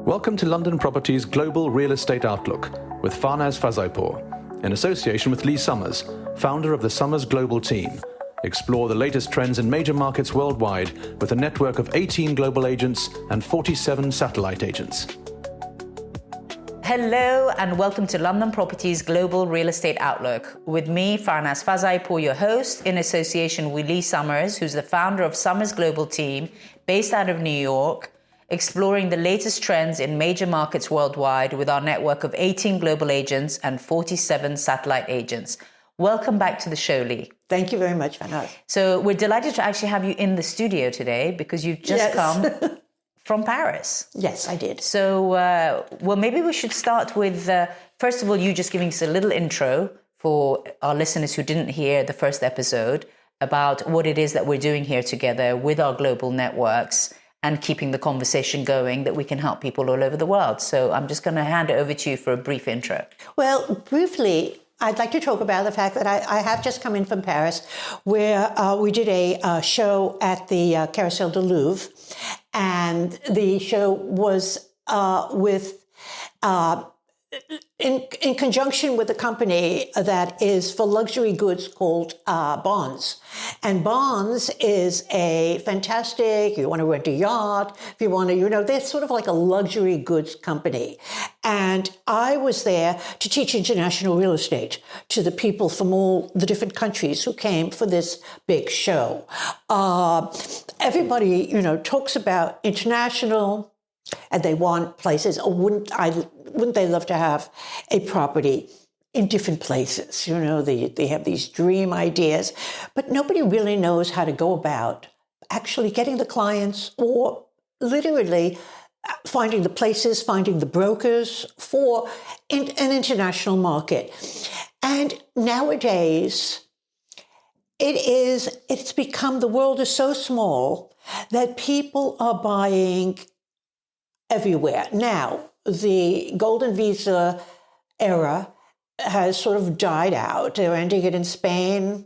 Welcome to London Property's Global Real Estate Outlook with Farnaz Fazaipour, in association with Lee Summers, founder of the Summers Global Team. Explore the latest trends in major markets worldwide with a network of 18 global agents and 47 satellite agents. Hello and welcome to London Property's Global Real Estate Outlook. With me, Farnaz Fazaipour, your host, in association with Lee Summers, who's the founder of Summers Global Team, based out of New York, exploring the latest trends in major markets worldwide with our network of 18 global agents and 47 satellite agents. Welcome back to the show, Lee. Thank you very much, Farnaz. So we're delighted to actually have you in the studio today because you've just come from Paris. Yes, I did. So, well, maybe we should start with, first of all, you just giving us a little intro for our listeners who didn't hear the first episode about what it is that we're doing here together with our global networks and keeping the conversation going that we can help people all over the world. So I'm just going to hand it over to you for a brief intro. Well, briefly, I'd like to talk about the fact that I have just come in from Paris, where we did a show at the Carousel du Louvre, and the show was in conjunction with a company that is for luxury goods called Bonds. And Bonds is a fantastic, you want to rent a yacht, if you want to, they're sort of like a luxury goods company. And I was there to teach international real estate to the people from all the different countries who came for this big show. Everybody, talks about international, and they want places. Oh, wouldn't they love to have a property in different places? They have these dream ideas, but nobody really knows how to go about actually getting the clients or literally finding the places, finding the brokers for an international market. And nowadays, it's become, the world is so small that people are buying everywhere. Now, the golden visa era has sort of died out. They're ending it in Spain,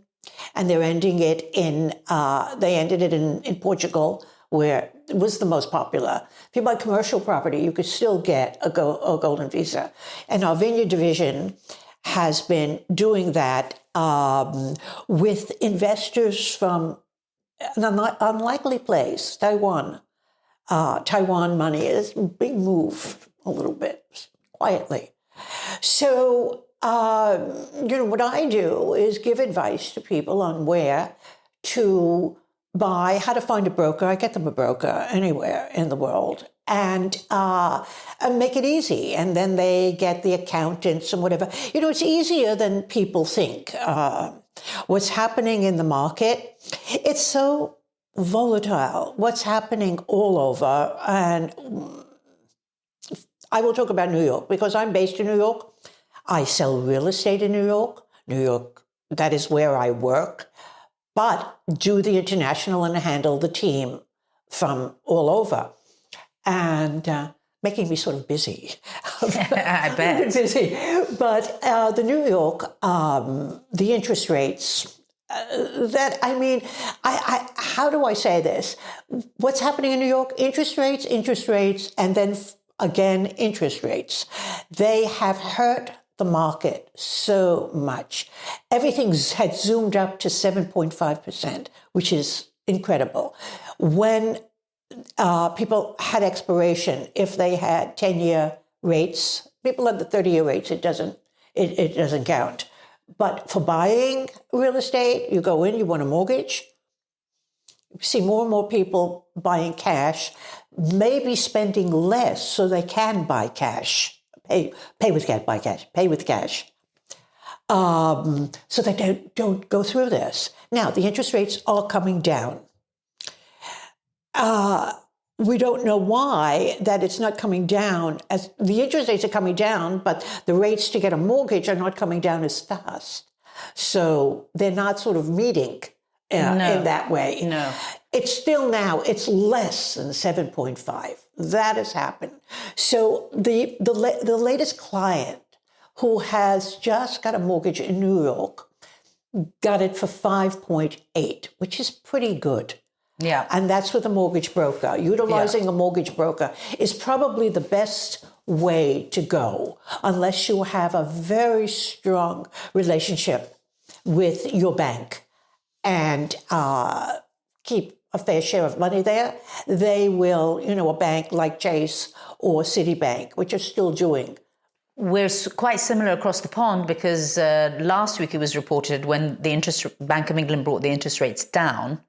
and they're ending it they ended it in Portugal, where it was the most popular. If you buy commercial property, you could still get a golden visa. And our vineyard division has been doing that with investors from an unlikely place, Taiwan. Taiwan money is a big move, a little bit, quietly. So, what I do is give advice to people on where to buy, how to find a broker. I get them a broker anywhere in the world and make it easy. And then they get the accountants and whatever. It's easier than people think. What's happening in the market, it's so volatile, what's happening all over. And I will talk about New York because I'm based in New York. I sell real estate in New York. New York, that is where I work, but do the international and handle the team from all over. And making me sort of busy. I bet. Busy. But the New York, the interest rates, how do I say this? What's happening in New York? Interest rates, and then again, interest rates. They have hurt the market so much. Everything had zoomed up to 7.5%, which is incredible. When people had expiration, if they had 10-year rates, people had the 30-year rates, it doesn't count. But for buying real estate, you go in, you want a mortgage. You see more and more people buying cash, maybe spending less so they can buy cash. Pay with cash, buy cash, pay with cash. So they don't go through this. Now, the interest rates are coming down. We don't know why that it's not coming down. As the interest rates are coming down, but the rates to get a mortgage are not coming down as fast. So they're not sort of meeting in that way. No. It's still now, it's less than 7.5. That has happened. So the latest client who has just got a mortgage in New York got it for 5.8, which is pretty good. Yeah. And that's with a mortgage broker. Utilizing a mortgage broker is probably the best way to go, unless you have a very strong relationship with your bank and keep a fair share of money there. They will, a bank like Chase or Citibank, which are still doing. We're quite similar across the pond because last week it was reported when the Bank of England brought the interest rates down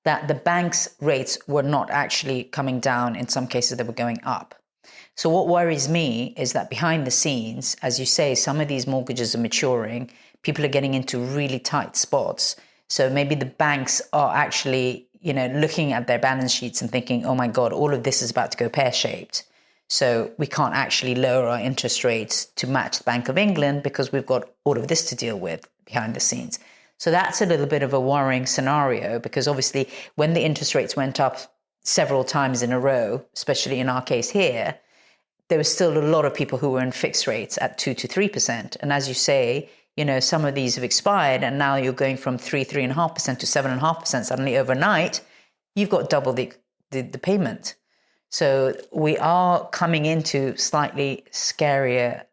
that the bank's rates were not actually coming down. In some cases, they were going up. So what worries me is that behind the scenes, as you say, some of these mortgages are maturing. People are getting into really tight spots. So maybe the banks are actually, looking at their balance sheets and thinking, oh my God, all of this is about to go pear-shaped. So we can't actually lower our interest rates to match the Bank of England because we've got all of this to deal with behind the scenes. So that's a little bit of a worrying scenario because obviously when the interest rates went up several times in a row, especially in our case here, there was still a lot of people who were in fixed rates at 2 to 3%. And as you say, some of these have expired and now you're going from 3.5% to 7.5% suddenly overnight, you've got double the payment. So we are coming into slightly scarier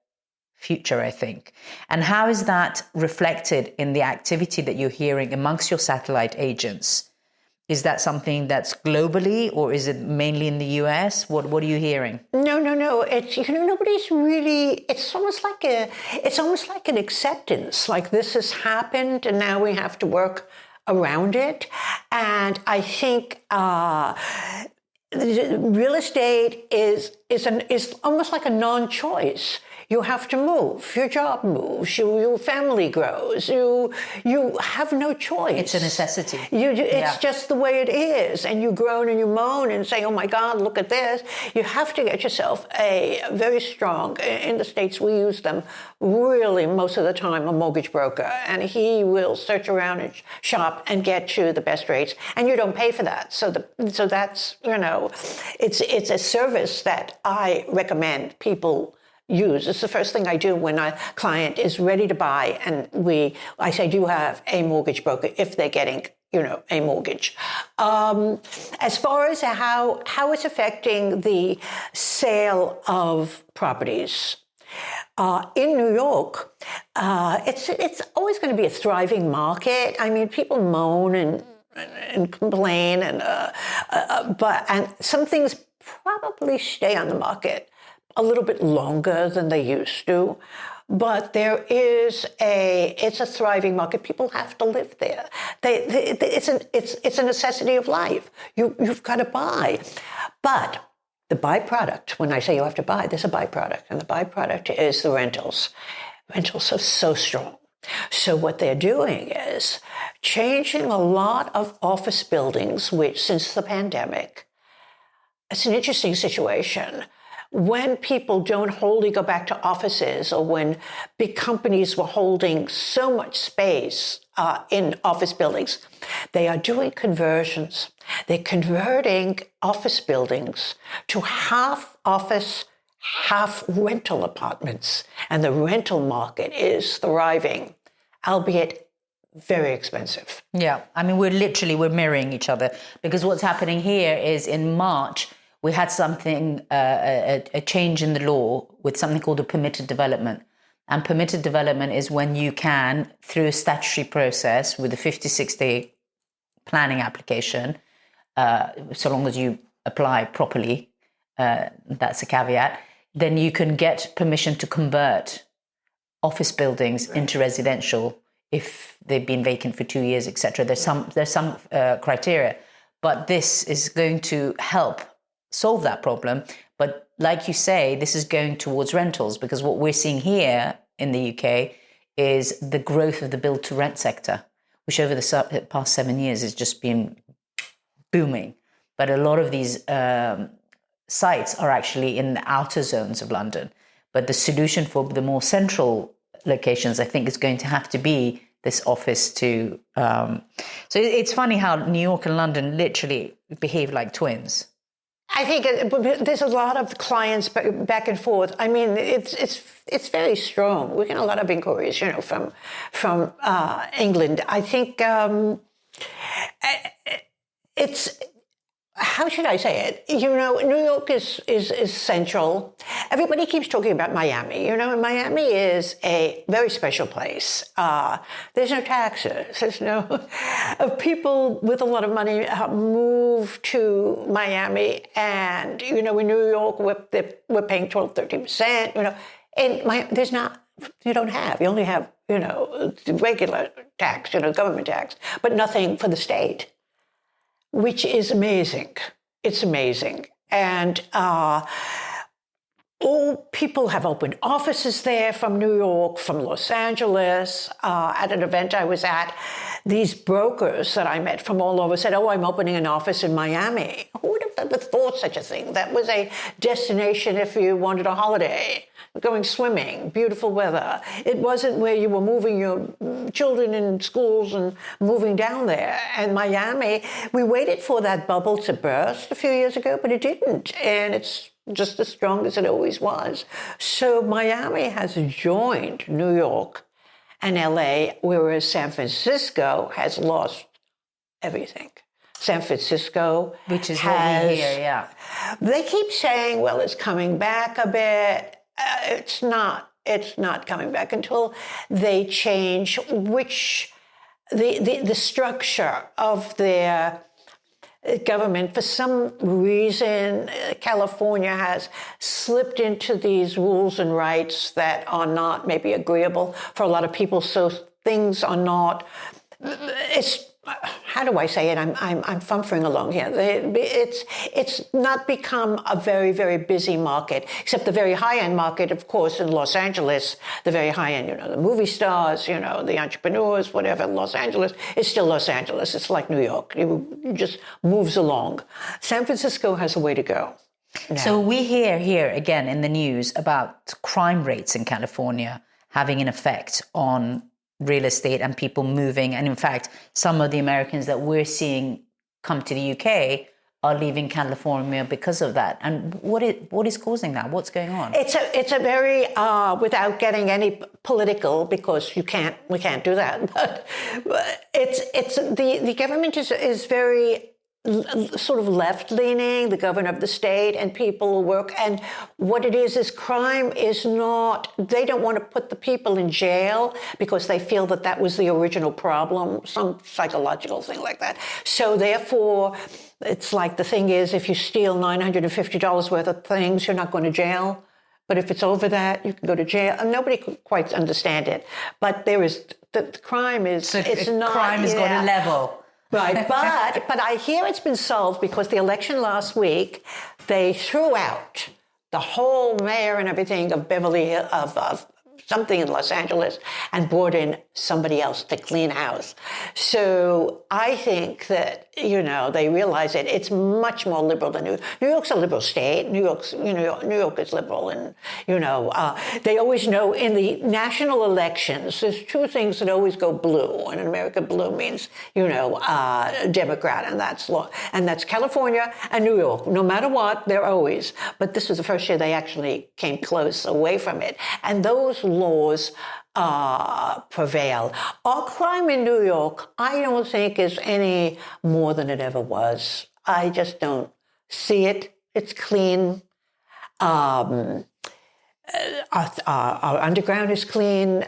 future, I think. And how is that reflected in the activity that you're hearing amongst your satellite agents? Is that something that's globally or is it mainly in the US? What are you hearing? No. It's, nobody's really, it's almost like an acceptance, like this has happened and now we have to work around it. And I think real estate is almost like a non-choice. You have to move. Your job moves. Your family grows. You have no choice. It's a necessity. It's just the way it is. And you groan and you moan and say, oh my God, look at this. You have to get yourself a very strong, in the States we use them, really most of the time, a mortgage broker. And he will search around and shop and get you the best rates. And you don't pay for that. So that's, it's a service that I recommend people use. It's the first thing I do when a client is ready to buy, and I say, do you have a mortgage broker if they're getting, a mortgage. As far as how it's affecting the sale of properties. In New York, it's always going to be a thriving market. I mean, people moan and complain, and some things probably stay on the market a little bit longer than they used to, but it's a thriving market. People have to live there. It's a necessity of life. You've got to buy, but the byproduct. When I say you have to buy, there's a byproduct, and the byproduct is the rentals. Rentals are so strong. So what they're doing is changing a lot of office buildings, which since the pandemic, it's an interesting situation. When people don't wholly go back to offices, or when big companies were holding so much space in office buildings, they are doing conversions. They're converting office buildings to half office, half rental apartments. And the rental market is thriving, albeit very expensive. Yeah, I mean, we're mirroring each other, because what's happening here is in March, we had a change in the law with something called a permitted development. And permitted development is when you can, through a statutory process with a 56-day planning application, so long as you apply properly, that's a caveat, then you can get permission to convert office buildings into residential if they've been vacant for 2 years, etc. There's some criteria, but this is going to help solve that problem. But like you say, this is going towards rentals, because what we're seeing here in the UK is the growth of the build to rent sector, which over the past 7 years has just been booming. But a lot of these sites are actually in the outer zones of London. But the solution for the more central locations, I think, is going to have to be this office to... So it's funny how New York and London literally behave like twins. I think there's a lot of clients back and forth. I mean, it's very strong. We get a lot of inquiries, from England. I think it's, how should I say it? You know, New York is central. Everybody keeps talking about Miami. You know, Miami is a very special place. There's no taxes. There's no people with a lot of money move to Miami, and you know, in New York we're paying 12-13%. You know, and there's not. You don't have. You only have, you know, the regular tax. You know, government tax, but nothing for the state. Which is amazing. It's amazing. And all people have opened offices there from New York, from Los Angeles. At an event I was at, these brokers that I met from all over said, oh, I'm opening an office in Miami. Who would have ever thought such a thing? That was a destination if you wanted a holiday. Going swimming, beautiful weather. It wasn't where you were moving your children in schools and moving down there. And Miami, we waited for that bubble to burst a few years ago, but it didn't. And it's just as strong as it always was. So Miami has joined New York and LA, whereas San Francisco has lost everything. San Francisco, which is what we hear, yeah. They keep saying, well, it's coming back a bit. It's not coming back until they change the structure of their government. For some reason, California has slipped into these rules and rights that are not maybe agreeable for a lot of people. So things are not. How do I say it? I'm fumfering along here. It's not become a very, very busy market, except the very high-end market, of course, in Los Angeles, the very high-end, you know, the movie stars, you know, the entrepreneurs, whatever. Los Angeles is still Los Angeles. It's like New York. It just moves along. San Francisco has a way to go. Now. So we hear here, again, in the news about crime rates in California having an effect on real estate and people moving. And in fact, some of the Americans that we're seeing come to the UK are leaving California because of that. And what is causing that? What's going on? It's a very, without getting any political, because we can't do that, but it's the government is very sort of left-leaning, the governor of the state, and people who work. And what it is crime is not, they don't want to put the people in jail because they feel that was the original problem, some psychological thing like that. So therefore, it's like the thing is, if you steal $950 worth of things, you're not going to jail. But if it's over that, you can go to jail. And nobody could quite understand it. But there is, the crime is, so it's not. Crime has got a level. Right, but I hear it's been solved because the election last week, they threw out the whole mayor and everything of Beverly of something in Los Angeles and brought in somebody else to clean house. So I think that, you know, they realize that it's much more liberal than New York. New York's a liberal state. New York is liberal. And, you know, they always know in the national elections, there's two things that always go blue. And in America, blue means, you know, Democrat, and that's law. And that's California and New York. No matter what, they're always. But this was the first year they actually came close away from it. And those laws prevail. Our crime in New York, I don't think is any more than it ever was. I just don't see it. It's clean. Our underground is clean.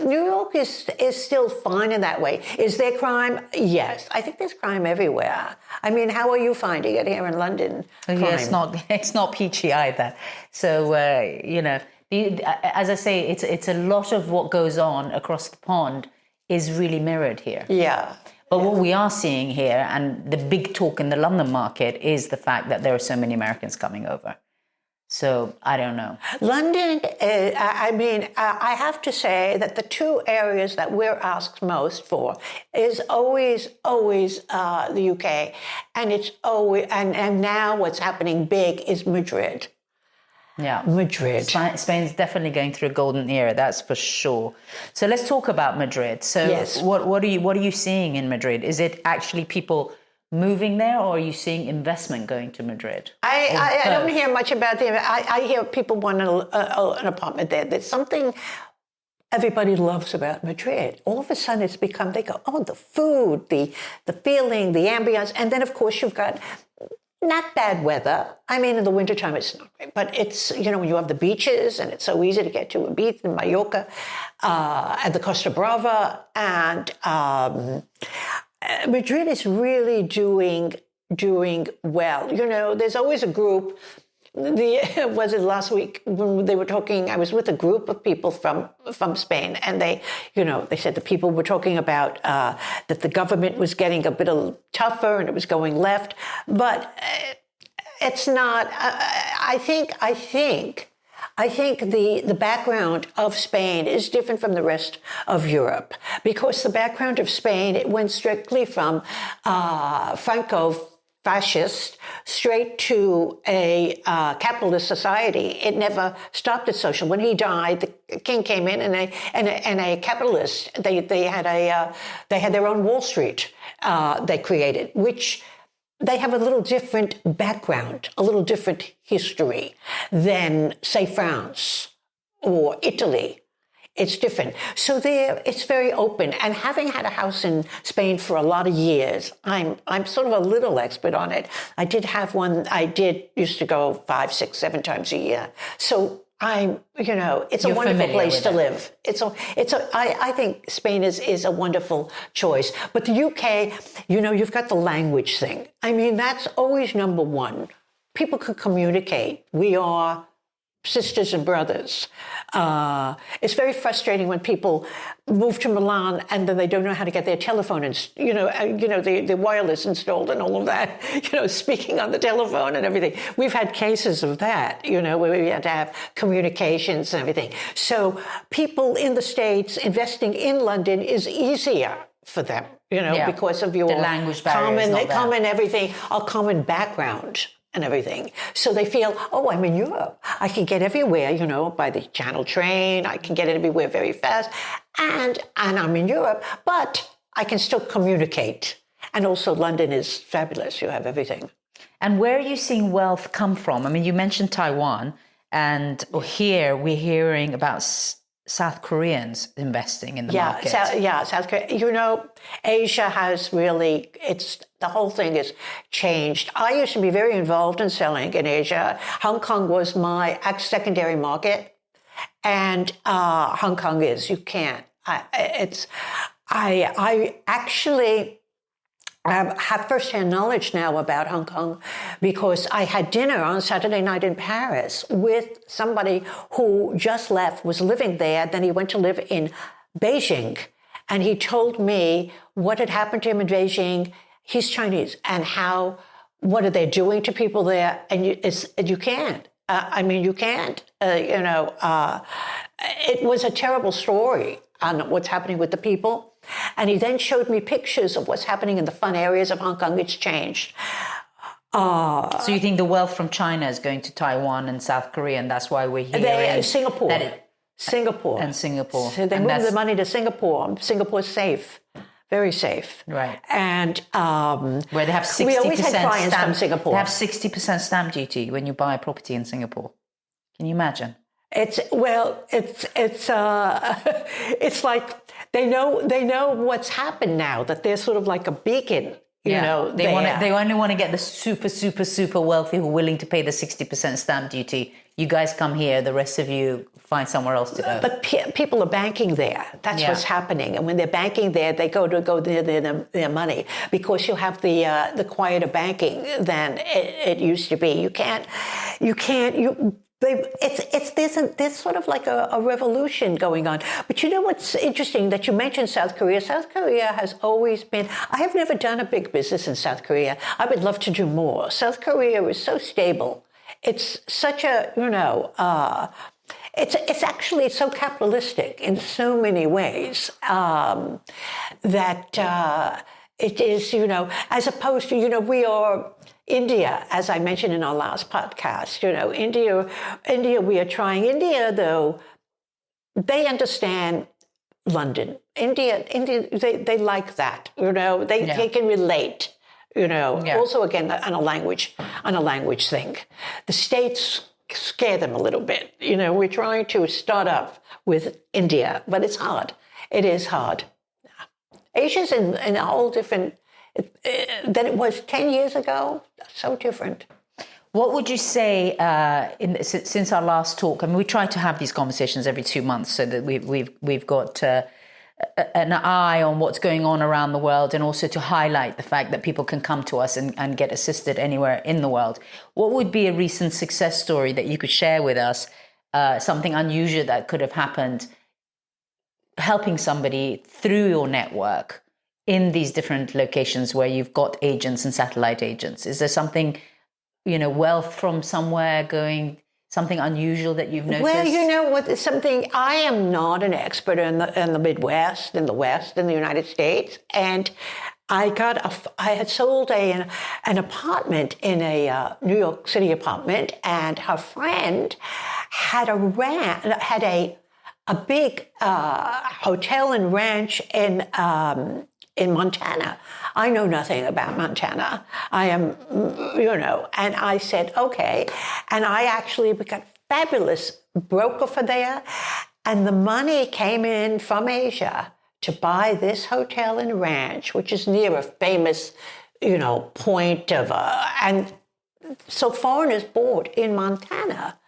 New York is still fine in that way. Is there crime? Yes. I think there's crime everywhere. I mean, how are you finding it here in London? Yeah, it's not peachy either. So, you know, as I say, it's a lot of what goes on across the pond is really mirrored here. Yeah. But what we are seeing here, and the big talk in the London market, is the fact that there are so many Americans coming over. So I don't know. London, I have to say that the two areas that we're asked most for is always the UK, and it's always and now what's happening big is Madrid. Yeah, Madrid. Spain's definitely going through a golden era, that's for sure. So let's talk about Madrid. So yes. What are you seeing in Madrid? Is it actually people moving there, or are you seeing investment going to Madrid? I don't hear much about them. I hear people want an apartment there. There's something everybody loves about Madrid. All of a sudden it's become, they go, oh, the food, the feeling, the ambience. And then, of course, you've got not bad weather. I mean, in the wintertime, it's not great. But it's, when you have the beaches, and it's so easy to get to a beach in Mallorca and the Costa Brava. And Madrid is really doing well. There's always a group. Was it last week when they were talking? I was with a group of people from Spain, and they said the people were talking about that the government was getting a bit tougher and it was going left, but it's not. I think the background of Spain is different from the rest of Europe, because the background of Spain, it went strictly from Franco-fascist straight to a capitalist society. It never stopped at social. When he died, the king came in and a capitalist. They had their own Wall Street. They created, which they have a little different background, a little different history than, say, France or Italy. It's different. So it's very open. And having had a house in Spain for a lot of years, I'm sort of a little expert on it. I did have one. Used to go 5, 6, 7 times a year. So it's a wonderful place to live. I think Spain is a wonderful choice. But the UK, you've got the language thing. I mean, that's always number one. People can communicate. We are sisters and brothers. It's very frustrating when people move to Milan and then they don't know how to get their telephone and the wireless installed and all of that. Speaking on the telephone and everything. We've had cases of that. Where we had to have communications and everything. So people in the States investing in London is easier for them. Because of your the language barrier, common everything, our common background and everything. So they feel, oh, I'm in Europe. I can get everywhere, by the Channel train. I can get everywhere very fast. And I'm in Europe, but I can still communicate. And also London is fabulous. You have everything. And where are you seeing wealth come from? I mean, you mentioned Taiwan, and here we're hearing about South Koreans investing in the market. South Korea. Asia has really, the whole thing has changed. I used to be very involved in selling in Asia. Hong Kong was my secondary market. And Hong Kong is, you can't. I actually have firsthand knowledge now about Hong Kong because I had dinner on Saturday night in Paris with somebody who just left, was living there. Then he went to live in Beijing. And he told me what had happened to him in Beijing. He's Chinese. And what are they doing to people there? And you can't. You can't. It was a terrible story on what's happening with the people. And he then showed me pictures of what's happening in the fun areas of Hong Kong. It's changed. So you think the wealth from China is going to Taiwan and South Korea, and that's why we're hearing Singapore. Singapore. So they move the money to Singapore. Singapore's safe. Very safe. Right. And where they have 60% we always had clients from Singapore. They have 60% stamp duty when you buy a property in Singapore. Can you imagine? It's like they know what's happened now, that they're sort of like a beacon. They only want to get the super, super, super wealthy who are willing to pay the 60% stamp duty. You guys come here, the rest of you find somewhere else to go. But people are banking there. That's what's happening. And when they're banking there, they go near their money, because you have the quieter banking than it used to be. There's sort of like a revolution going on. But you know what's interesting that you mentioned South Korea? South Korea has always been, I have never done a big business in South Korea. I would love to do more. South Korea is so stable. It's such a, it's actually so capitalistic in so many ways that it is, as opposed to, we are India, as I mentioned in our last podcast, India, we are trying. India, though, they understand London. India, they like that, they can relate, Also, again, on a language thing. The States scare them a little bit. We're trying to start up with India, but it's hard. It is hard. Asia's in a whole different than it was 10 years ago. So different. What would you say, since our last talk, we try to have these conversations every 2 months so that we've got an eye on what's going on around the world, and also to highlight the fact that people can come to us and get assisted anywhere in the world. What would be a recent success story that you could share with us, something unusual that could have happened, helping somebody through your network in these different locations where you've got agents and satellite agents? Is there something, wealth from somewhere going, something unusual that you've noticed? Well, what? Something. I am not an expert in the Midwest, in the West, in the United States, and I had sold an apartment in a New York City apartment, and her friend had a big hotel and ranch in Montana. I know nothing about Montana. I am, and I said, okay. And I actually got a fabulous broker for there. And the money came in from Asia to buy this hotel and ranch, which is near a famous, point of, and so foreigners bought in Montana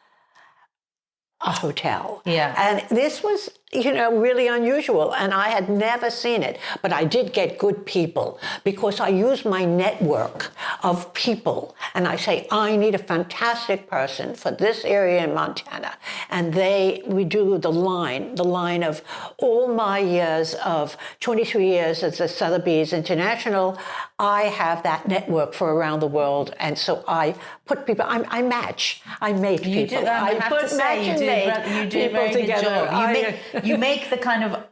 a hotel. Yeah. And this was, really unusual. And I had never seen it. But I did get good people because I use my network of people. And I say, I need a fantastic person for this area in Montana. And we do the line of all my years of 23 years as a Sotheby's International. I have that network for around the world. And so I put people, I mate people. You do, I have to say, you do a very good job. You make the kind of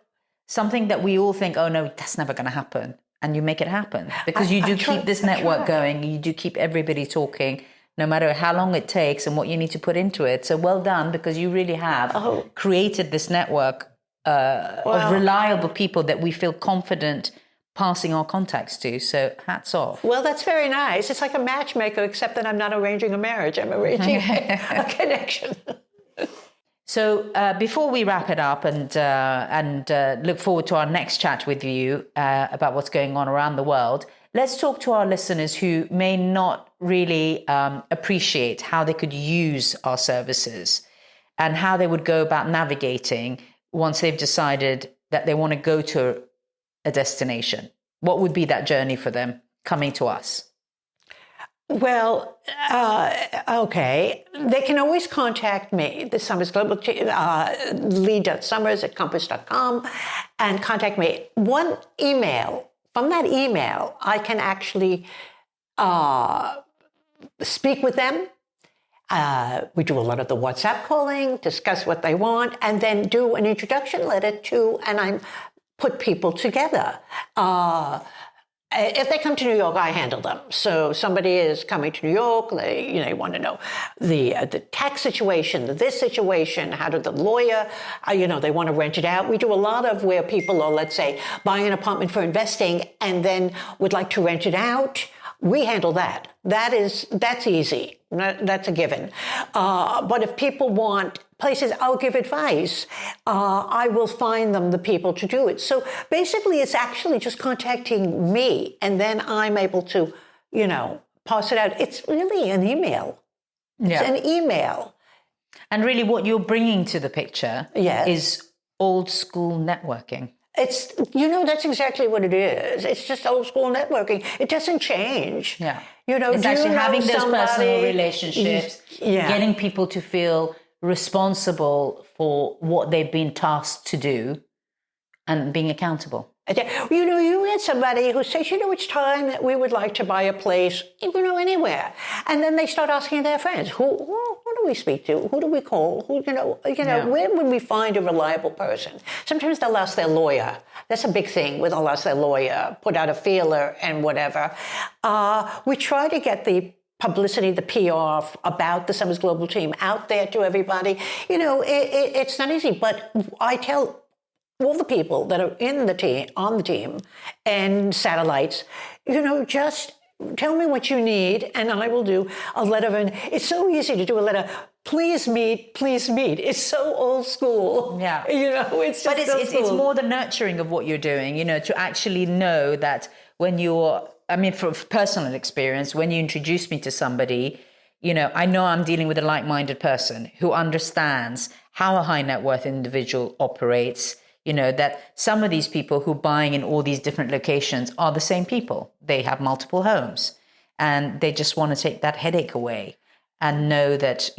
something that we all think, oh no, that's never going to happen. And you make it happen because you do keep this network going. You do keep everybody talking, no matter how long it takes and what you need to put into it. So well done, because you really have created this network of reliable people that we feel confident passing our contacts to. So hats off. Well, that's very nice. It's like a matchmaker, except that I'm not arranging a marriage. I'm arranging a connection. So before we wrap it up and look forward to our next chat with you about what's going on around the world, let's talk to our listeners who may not really appreciate how they could use our services and how they would go about navigating once they've decided that they want to go to a destination. What would be that journey for them coming to us? Well, okay. They can always contact me, the Summers Global Lee.Summers@compass.com, and contact me. One email, from that email, I can actually speak with them. We do a lot of the WhatsApp calling, discuss what they want, and then do an introduction letter and I put people together. If they come to New York, I handle them. So somebody is coming to New York, they want to know the tax situation, this situation, how did the lawyer, they want to rent it out. We do a lot of where people are, let's say, buying an apartment for investing and then would like to rent it out. We handle that. That's easy. That's a given. But if people want places, I'll give advice. I will find them the people to do it. So basically, it's actually just contacting me, and then I'm able to, pass it out. It's really an email. Yeah. It's an email. And really what you're bringing to the picture is old school networking. It's, that's exactly what it is. It's just old school networking. It doesn't change. Yeah. It's actually having those personal relationships, getting people to feel responsible for what they've been tasked to do and being accountable. You had somebody who says, it's time that we would like to buy a place, anywhere. And then they start asking their friends, who do we speak to? Who do we call? Where would we find a reliable person? Sometimes they'll ask their lawyer. That's a big thing where they'll ask their lawyer, put out a feeler and whatever. We try to get the publicity, the PR about the Summers Global team out there to everybody. It's not easy, but I tell all the people that are on the team and satellites, just tell me what you need and I will do a letter. And it's so easy to do a letter. please meet, please meet. It's so old school. Yeah. It's just but it's cool. more the nurturing of what you're doing, to actually know that when from personal experience, when you introduce me to somebody, I know I'm dealing with a like-minded person who understands how a high net worth individual operates, that some of these people who are buying in all these different locations are the same people. They have multiple homes and they just want to take that headache away and know that,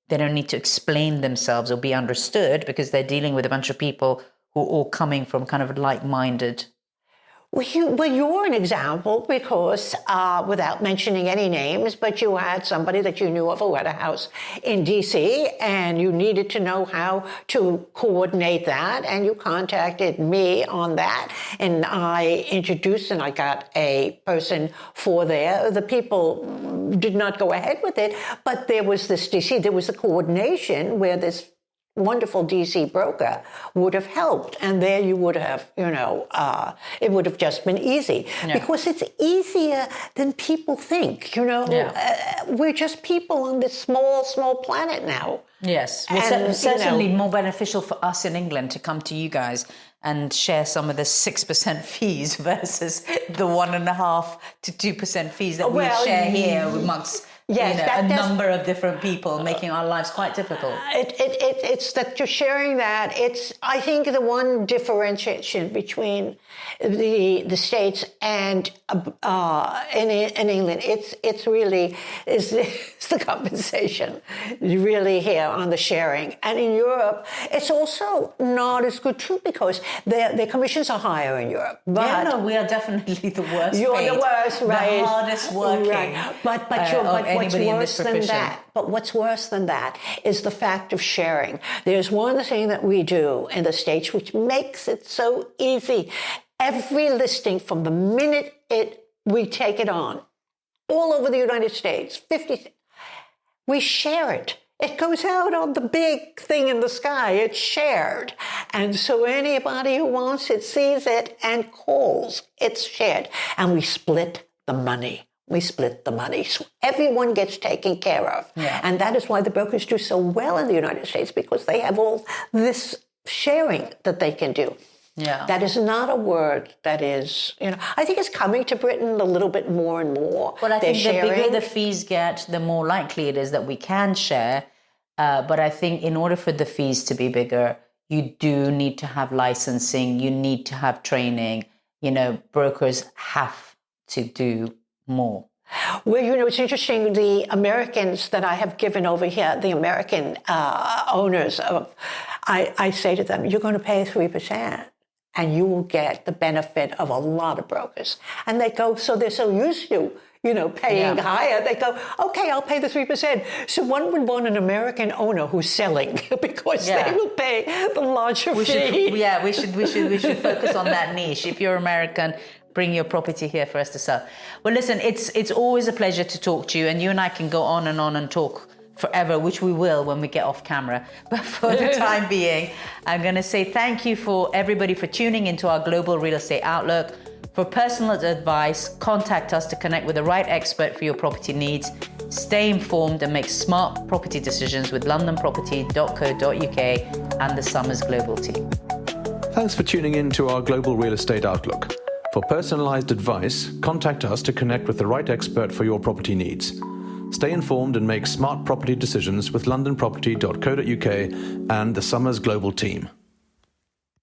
they don't need to explain themselves or be understood because they're dealing with a bunch of people who are all coming from kind of like-minded. Well, you're an example because, without mentioning any names, but you had somebody that you knew of who had a house in D.C. and you needed to know how to coordinate that, and you contacted me on that, and I introduced and I got a person for there. The people did not go ahead with it, but there was this D.C., there was a coordination where this wonderful DC broker would have helped, and there you would have, it would have just been easy because it's easier than people think. We're just people on this small planet now. Yes, well, certainly more beneficial for us in England to come to you guys and share some of the 6% fees versus the 1.5% to 2% fees that we share here amongst. Yes, a number of different people, making our lives quite difficult. It's that you're sharing that. I think the one differentiation between the States and in England, it's really is the compensation, really here on the sharing. And in Europe, it's also not as good too because their commissions are higher in Europe. But we are definitely the worst. You're paid, the worst, right? The hardest working. Right. But what's worse than that? But what's worse than that is the fact of sharing. There's one thing that we do in the States which makes it so easy. Every listing from the minute we take it on, all over the United States, 50, we share it. It goes out on the big thing in the sky. It's shared. And so anybody who wants it sees it and calls. It's shared. And we split the money. So everyone gets taken care of. Yeah. And that is why the brokers do so well in the United States, because they have all this sharing that they can do. Yeah. That is not a word that is, I think it's coming to Britain a little bit more and more. Well, I think the bigger the fees get, the more likely it is that we can share. But I think in order for the fees to be bigger, you do need to have licensing, you need to have training. Brokers have to do more. Well, it's interesting, the Americans that I have given over here, the American owners, I say to them, you're going to pay 3%. And you will get the benefit of a lot of brokers. And they go, so they're so used to, paying higher. They go, okay, I'll pay the 3%. So one would want an American owner who's selling because they will pay the larger fee. We should focus on that niche. If you're American, bring your property here for us to sell. Well, listen, it's always a pleasure to talk to you, and you and I can go on and talk forever, which we will when we get off camera. But for the time being, I'm going to say thank you for everybody for tuning into our Global Real Estate Outlook. For personal advice, contact us to connect with the right expert for your property needs. Stay informed and make smart property decisions with londonproperty.co.uk and the Summers Global team. Thanks for tuning in to our Global Real Estate Outlook. For personalized advice, contact us to connect with the right expert for your property needs. Stay informed and make smart property decisions with londonproperty.co.uk and the Summers Global team.